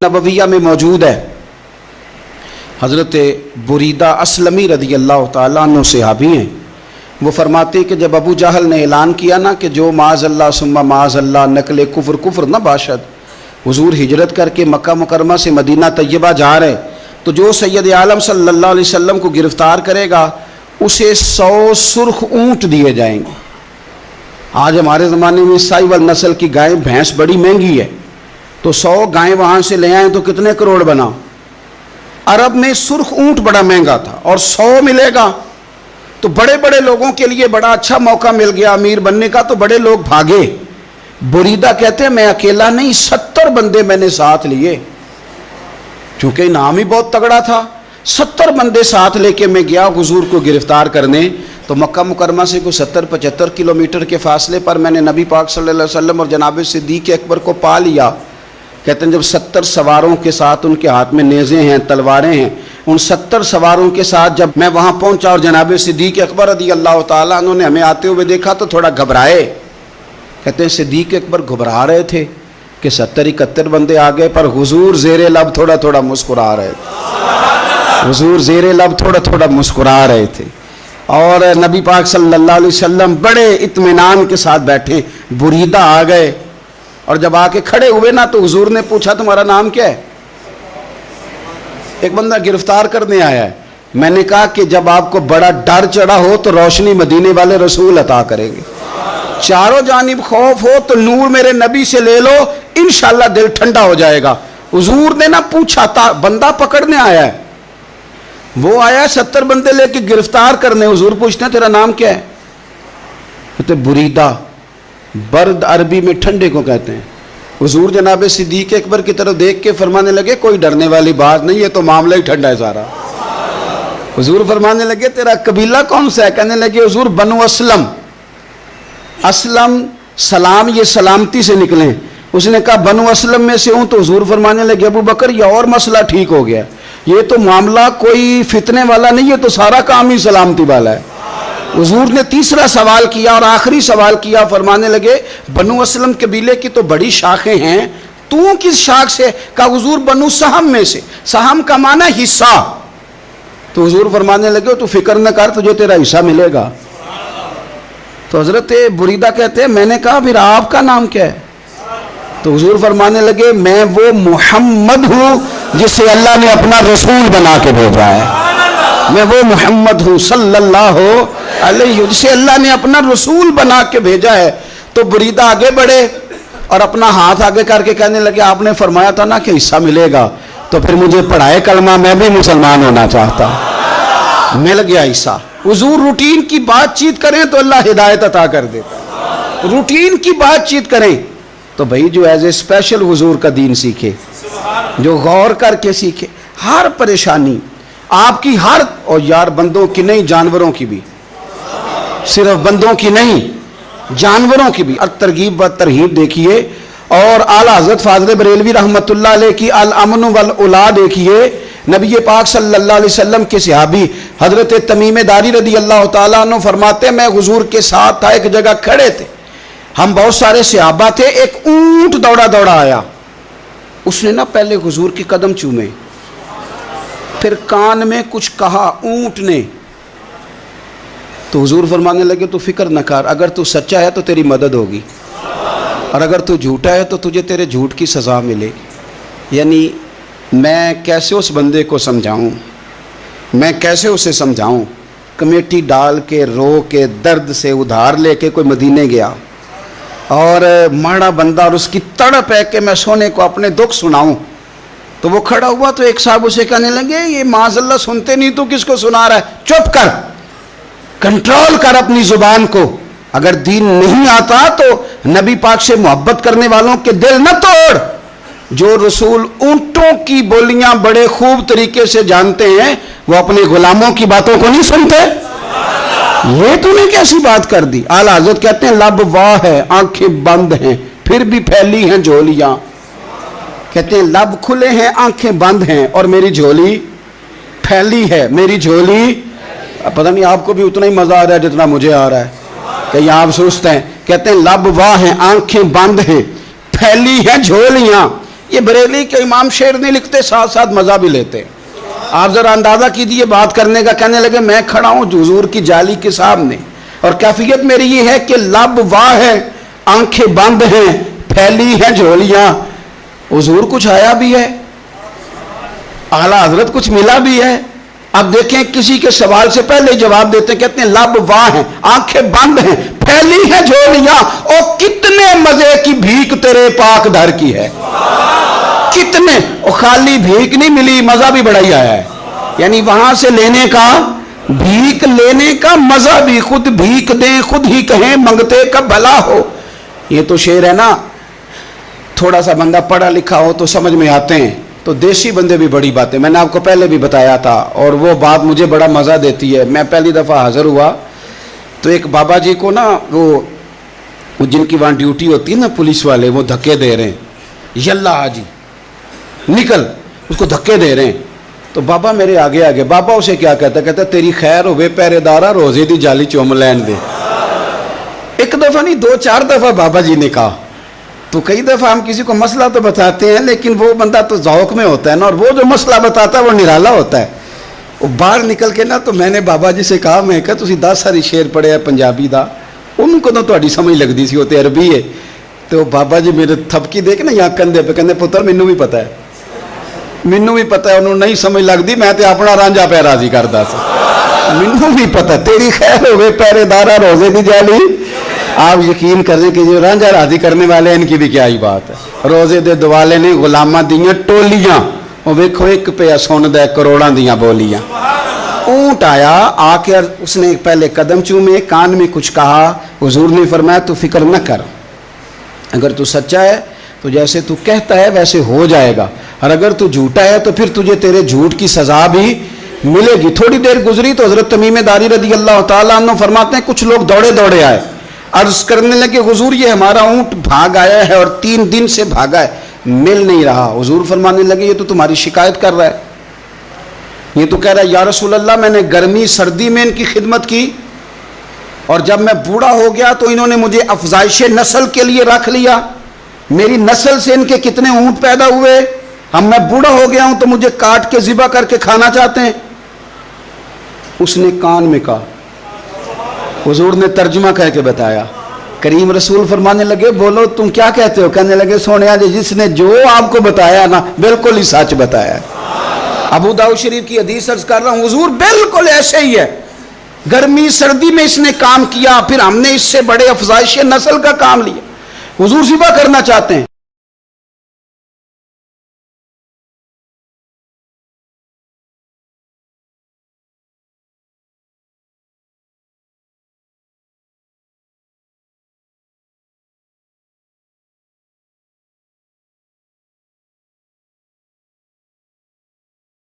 नबविया में मौजूद है। हज़रत बुरीदा असलमी रदी अल्लाह ताला अन्हु सहाबी हैं। वो फरमाते कि जब अबू जहल ने ऐलान किया ना कि जो माज़अल्लाह सुम्मा माज़अल्लाह नकले कुफ्र कुफ्र न बाशद, हुजूर हिजरत करके मक्का मुकरमा से मदीना तैयबा जा रहे, तो जो सैयद आलम सल्लल्लाहु अलैहि वसल्लम को गिरफ्तार करेगा उसे 100 सुर्ख ऊँट दिए जाएंगे। आज हमारे ज़माने में साहिवाल नस्ल की गाय भैंस बड़ी महंगी है, तो 100 गायें वहाँ से ले आएँ तो कितने करोड़ बना। अरब में सुर्ख ऊँट बड़ा महंगा था और 100 मिलेगा तो बड़े बड़े लोगों के लिए बड़ा अच्छा मौका मिल गया अमीर बनने का, तो बड़े लोग भागे। बुरीदा कहते हैं मैं अकेला नहीं, 70 बंदे मैंने साथ लिए, क्योंकि इनाम ही बहुत तगड़ा था। 70 बंदे साथ लेके मैं गया हुजूर को गिरफ्तार करने। तो मक्का मुकरमा से कोई 70-75 किलोमीटर के फासले पर मैंने नबी पाक सल्लल्लाहु अलैहि वसल्लम और जनाब सिद्दीक़ अकबर को पा लिया। कहते हैं जब 70 सवारों के साथ, उनके हाथ में नेज़े हैं, तलवारें हैं, उन 70 सवारों के साथ जब मैं वहाँ पहुँचा और जनाब सिद्दीक़ अकबर रज़ी अल्लाह ताला अन्हु ने हमें आते हुए देखा तो थोड़ा घबराए। कहते हैं सिद्दीक़ अकबर घबरा रहे थे कि 70-71 बंदे आ गए, पर हुजूर ज़ेरे लब थोड़ा थोड़ा मुस्कुरा रहे थे। हुजूर ज़ेरे लब थोड़ा थोड़ा मुस्कुरा रहे थे और नबी पाक सल्लल्लाहु अलैहि वसल्लम बड़े इत्मीनान के साथ बैठे। बुरीदा आ गए और जब आके खड़े हुए ना तो हुजूर ने पूछा तुम्हारा नाम क्या है? एक बंदा गिरफ्तार करने आया है। मैंने कहा कि जब आपको बड़ा डर चढ़ा हो तो रोशनी मदीने वाले रसूल अता करेंगे, चारों जानिब खौफ हो तो नूर मेरे नबी से ले लो, इंशाल्लाह दिल ठंडा हो जाएगा। हुजूर ने ना पूछा था, बंदा पकड़ने आया है, वो आया 70 बंदे लेके गिरफ्तार करने। हुजूर पूछते हैं तेरा नाम क्या है? तो बुरीदा, बर्द अरबी में ठंडे को कहते हैं। हुजूर जनाब सिद्दीक़ अकबर की तरफ देख के फरमाने लगे कोई डरने वाली बात नहीं, ये तो मामला ही ठंडा है सारा। हुजूर फरमाने लगे तेरा कबीला कौन सा है? कहने लगे हुजूर बनु असलम। असलम सलाम, ये सलामती से निकले। उसने कहा बनु असलम में से हूँ। तो हुजूर फरमाने लगे अबू बकर ये और मसला ठीक हो गया, ये तो मामला कोई फितने वाला नहीं, ये तो सारा काम ही सलामती वाला है। हुजूर ने तीसरा सवाल किया और आखिरी सवाल किया, फरमाने लगे बनु असलम कबीले की तो बड़ी शाखें हैं, तू किस शाख से? कहा हुजूर बनु सहम में से। सहम का माना हिस्सा। तो हुजूर फरमाने लगे तू फिक्र न कर, तुझे तेरा हिस्सा मिलेगा। तो हजरत बुरीदा कहते हैं मैंने कहा फिर आपका नाम क्या है? तो हुजूर फरमाने लगे मैं वो मोहम्मद हूँ जिसे अल्लाह ने अपना रसूल बना के भेजा है। मैं वो मोहम्मद हूँ सल्लल्लाहु अलैहि, जिसे अल्लाह ने अपना रसूल बना के भेजा है। तो बुरीदा आगे बढ़े और अपना हाथ आगे करके कहने लगे आपने फरमाया था ना कि हिस्सा मिलेगा, तो फिर मुझे पढ़ाए कलमा, मैं भी मुसलमान होना चाहता। मिल गया हिस्सा। हुजूर रूटीन की बातचीत करें तो अल्लाह हिदायत अता कर देता। रूटीन की बातचीत करें तो भाई जो एज ए स्पेशल हुजूर का दीन सीखे, जो गौर करके सीखे। हर परेशानी आपकी, हर, और यार बंदों की नहीं जानवरों की भी, सिर्फ बंदों की नहीं जानवरों की भी। तरगीब व तरहीब देखिए और आला हज़रत फाज़िल बरेलवी रहमतुल्लाह अलैह की अल अमन वल उला देखिए। नबी पाक सल्लल्लाहु अलैहि वसल्लम के सहाबी हज़रत तमीम दारी रदी अल्लाह ताला अन्हु फरमाते मैं हुजूर के साथ था, एक जगह खड़े थे, हम बहुत सारे सहाबा थे। एक ऊंट दौड़ा दौड़ा आया, उसने ना पहले हुजूर के कदम चूमे, फिर कान में कुछ कहा ऊंट ने। तो हुजूर फरमाने लगे तू फिक्र न कर, अगर तू सच्चा है तो तेरी मदद होगी और अगर तू झूठा है तो तुझे तेरे झूठ की सज़ा मिलेगी। यानी मैं कैसे उस बंदे को समझाऊं, मैं कैसे उसे समझाऊं? कमेटी डाल के रो के दर्द से उधार लेके कोई मदीने गया और माड़ा बंदा और उसकी तड़प है कि मैं सोने को अपने दुख सुनाऊं। तो वो खड़ा हुआ तो एक साहब उसे कहने लगे ये माज़अल्लाह सुनते नहीं, तू किसको सुना रहा है? चुप कर, कंट्रोल कर अपनी जुबान को। अगर दीन नहीं आता तो नबी पाक से मोहब्बत करने वालों के दिल न तोड़। जो रसूल ऊंटों की बोलियां बड़े खूब तरीके से जानते हैं वो अपने गुलामों की बातों को नहीं सुनते। ये तूने कैसी बात कर दी? आला हज़रत कहते हैं लब वाह है, आंखें बंद हैं, फिर भी फैली हैं झोलियां। कहते हैं लब खुले हैं, आंखें बंद हैं और मेरी झोली फैली है। मेरी झोली, पता नहीं आपको भी उतना ही मजा आ रहा है जितना मुझे आ रहा है, कहीं आप सोचते हैं। कहते हैं लब वाह हैं, आंखें बंद हैं, फैली हैं झोलियां, یہ بریلی کے امام شعر نہیں لکھتے، ساتھ ساتھ مزہ بھی لیتے ہیں۔ آپ ذرا اندازہ کیجئے بات کرنے کا، کہنے لگے میں کھڑا ہوں حضور کی جالی کے سامنے اور کیفیت میری یہ ہے کہ لب واہ ہے، آنکھیں بند ہیں، پھیلی ہیں جھولیاں، حضور کچھ آیا بھی ہے، اعلیٰ حضرت کچھ ملا بھی ہے۔ اب دیکھیں کسی کے سوال سے پہلے جواب دیتے ہیں، کہتے ہیں لب واہ ہیں، آنکھیں بند ہیں، پھیلی ہیں جھولیاں، اور کتنے مزے کی بھیک تیرے پاک در کی ہے، کتنے، اور خالی بھیک نہیں ملی، مزہ بھی بڑا ہی آیا ہے، یعنی وہاں سے لینے کا، بھیک لینے کا مزہ بھی، خود بھیک دیں خود ہی کہیں منگتے کا بھلا ہو۔ یہ تو شعر ہے نا، تھوڑا سا بندہ پڑھا لکھا ہو تو سمجھ میں آتے ہیں، تو دیسی بندے بھی بڑی باتیں، میں نے آپ کو پہلے بھی بتایا تھا اور وہ بات مجھے بڑا مزہ دیتی ہے۔ میں پہلی دفعہ حاضر ہوا تو ایک بابا جی کو نا وہ جن کی وہاں ڈیوٹی ہوتی ہے نا پولیس والے، وہ دھکے دے رہے ہیں، یلا حاجی نکل، اس کو دھکے دے رہے ہیں، تو بابا میرے آگے آگے، بابا اسے کیا کہتا ہے، کہتا ہے تیری خیر ہوئے پہرے دارا، روزے دی جالی چوم لین دے۔ ایک دفعہ نہیں 2-4 دفعہ بابا جی نے کہا، تو کئی دفعہ ہم کسی کو مسئلہ تو بتاتے ہیں لیکن وہ بندہ تو ذوق میں ہوتا ہے نا، اور وہ جو مسئلہ بتاتا ہے وہ نرالا ہوتا ہے۔ وہ باہر نکل کے نا، تو میں نے بابا جی سے کہا، میں کہا تسی 10 ساری شعر پڑھے ہیں پنجابی دا، ان کو تو تہاڈی سمجھ لگدی سی، وہ تے عربی ہے۔ تو بابا جی میرے تھپکی دے کے نا یہاں کندھے پہ، کہندے پتر مینوں بھی پتہ ہے، مینوں بھی پتہ ہے، انہوں نہیں سمجھ لگدی، میں تے اپنا رانجھا پہ راضی کردا سا، مینوں بھی پتہ تیری خیر ہوئے پہرے دارا، روزے دی جالی۔ آپ یقین کریں کہ جو رانجھا راضی کرنے والے ہیں ان کی بھی کیا ہی بات ہے، روزے دے دوالے نے غلاماں دیاں ٹولیاں، وہ ویکھو ایک پہ سن دے کروڑاں دیاں بولیاں۔ اونٹ آیا، آ کے اس نے پہلے قدم چومے، کان میں کچھ کہا، حضور نے فرمایا تو فکر نہ کر، اگر تو سچا ہے تو جیسے تو کہتا ہے ویسے ہو جائے گا، اور اگر تو جھوٹا ہے تو پھر تجھے تیرے جھوٹ کی سزا بھی ملے گی۔ تھوڑی دیر گزری تو حضرت تمیم داری رضی اللہ تعالیٰ عنہ فرماتے ہیں کچھ لوگ دوڑے دوڑے آئے، عرض کرنے لگے حضور یہ ہمارا اونٹ بھاگ آیا ہے اور 3 دن سے بھاگا ہے، مل نہیں رہا۔ حضور فرمانے لگے یہ تو تمہاری شکایت کر رہا ہے، یہ تو کہہ رہا ہے یا رسول اللہ میں نے گرمی سردی میں ان کی خدمت کی، اور جب میں بوڑھا ہو گیا تو انہوں نے مجھے افزائش نسل کے لیے رکھ لیا، میری نسل سے ان کے کتنے اونٹ پیدا ہوئے، اب میں بوڑھا ہو گیا ہوں تو مجھے کاٹ کے ذبح کر کے کھانا چاہتے ہیں۔ اس نے کان میں کہا، حضور نے ترجمہ کہہ کے بتایا، کریم رسول فرمانے لگے بولو تم کیا کہتے ہو، کہنے لگے سونیا جی جس نے جو آپ کو بتایا نا بالکل ہی سچ بتایا ہے۔ ابو داؤد شریف کی حدیث عرض کر رہا ہوں، حضور بالکل ایسے ہی ہے، گرمی سردی میں اس نے کام کیا، پھر ہم نے اس سے بڑے افزائش نسل کا کام لیا، حضور ذبح کرنا چاہتے ہیں۔